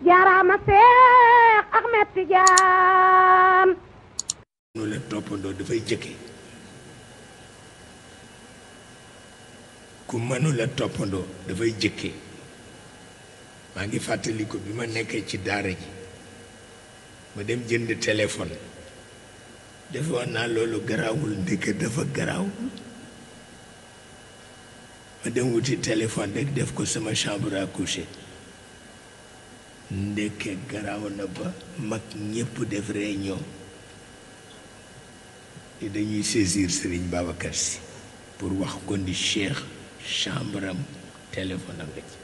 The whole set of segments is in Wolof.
jaaraama Seex Ahmed Tijaan nu la toppandoo dafay jëkke ku mënu la toppandoo dafay jëkke maa ngi fàttaliku bi ma nekkee ci daara ji ma dem jënd téléphone defoon naa loolu garaawul ndeke dafa garaaw ma dem wuti téléphone rek def ko sama chambre à coucher ndeke garaaw na ba mag ñépp def réunion te dañuy saisir Serigne Babacar si pour wax ko ni Cheikh chambre am téléphone am nga ci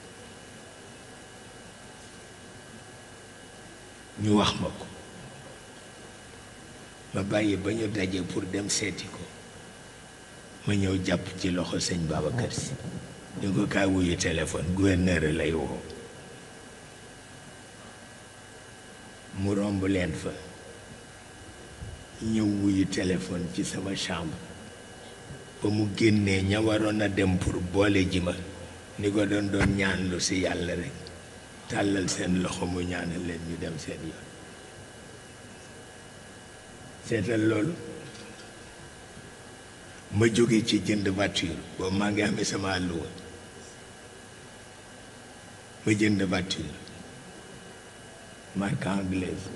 ñu wax ma ko ma bàyyi ba ñu daje pour dem seeti ko ma ñëw jàpp ci loxo sëñ Babacar si ñu ko kaa wuyu téléphone gouverneur lay woo mu romb leen fa ñëw wuyu téléphone ci sama chambre ba mu génnee ña waroon a dem pour boole ji ma ni ko doon ñaan lu si yàlla rek tàllal seen loxo mu ñaanal leen ñu dem seen yoon seetal loolu ma jóge ci jënd voiture boobu maa ngi amee sama àlluwa ma jënd voiture marque anglaise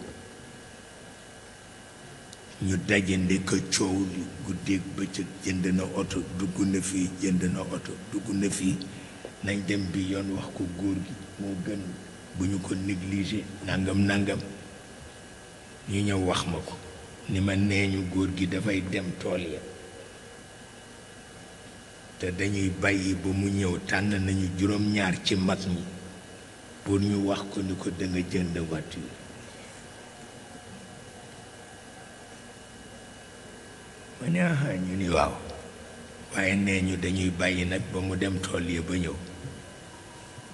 ñu dajande ko coow li guddeeg bëccëg jënd na oto dugg na fii jënd na oto dugg na fii nañ dem bi yoon wax ko góor gi moo gën bu ñu ko négligé nangam nangam ñu ñëw wax ma ko ni ma nee ñu góor gi dafay dem tool ya te dañuy bàyyi ba mu ñëw tànn nañu juróom-ñaar ci mag ñi pour ñu wax ko ni ko da nga jënd voiture ma ne aha ñu ni waaw waaye nee ñu dañuy bàyyi nag ba mu dem tool ya ba ñëw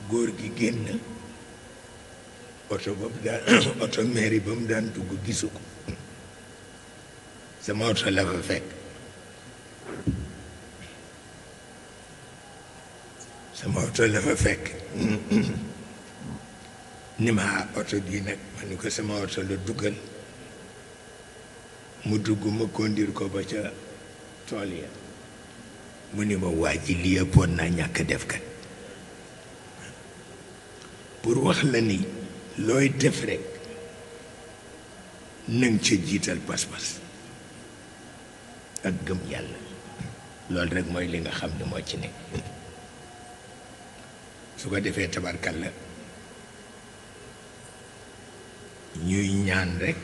góor gi génn oto ba mu daan oto mairie ba mu daan dugg gisu ko sama oto la fa fekk sama oto la fa fekk ni ma oto bii nag ma ni ko sama oto la duggal mu dugg ma kondir ko ba ca tool ya mu ni ma waa ji li yëppoon naa ñàkk def kat pour wax la ni looy def rek nang ca jiital pas-pas ak gëm yàlla loolu rek mooy li nga xam ne moo ci nekk su ko defee tabarkalla ñuy ñaan rek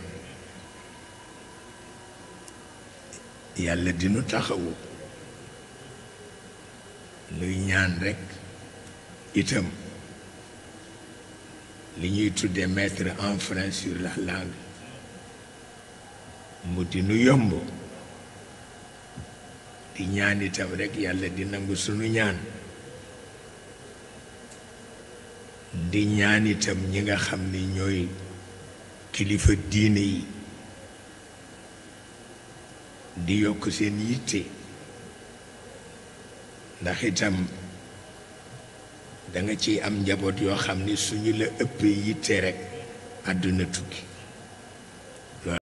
yàlla dinu taxawu nuy ñaan rek itam li ñuy tuddee mettre en frein sur la langue mu dinu yomb di ñaan itam rek yàlla di nangu sunu ñaan di ñaan itam ñi nga xam ni ñooy kilifa diine yi di yokk seen yitte ndax itam da nga ciy am njaboot yoo xam ni suñu la ëppee yitte rek àdduna tukki